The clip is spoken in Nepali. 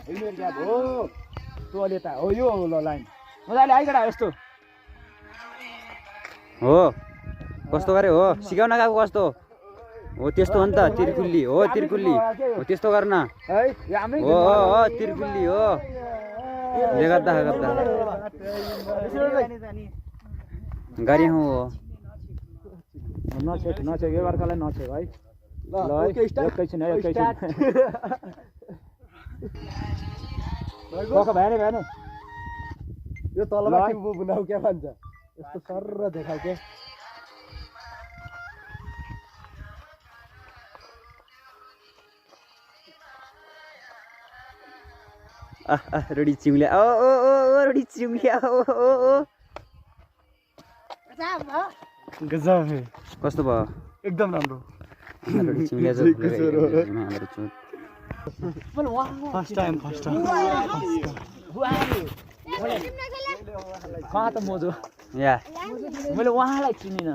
हेलमेट क्याप हो तँ त हो यो ल लाइन मजाले आइगडा यस्तो हो कस्तो गरे हो सिकाउन गएको कस्तो हो त्यस्तो हो नि त तिरकुल्ली हो तिरकुल्ली हो त्यस्तो गर्न है यो हाम्रै हो हो तिरकुल्ली हो गद्दा गद्दा गाडी हो नछेक नछेक एकअर्कालाई नछेक है ल एकैछिन है एकैछिन भएन भएन यो तलमाथि बुनाउ क्या भन्छ यस्तो सर्र देखाउ के रोडी चिउल्या ओ ओ ओ रोडी चिउल्या ओ ओ ओ गजब कस्तो भयो एकदम राम्रो रोडी चिउल्या फर्स्ट टाइम कहाँ त मोजो या मैले उहाँलाई चिनिनँ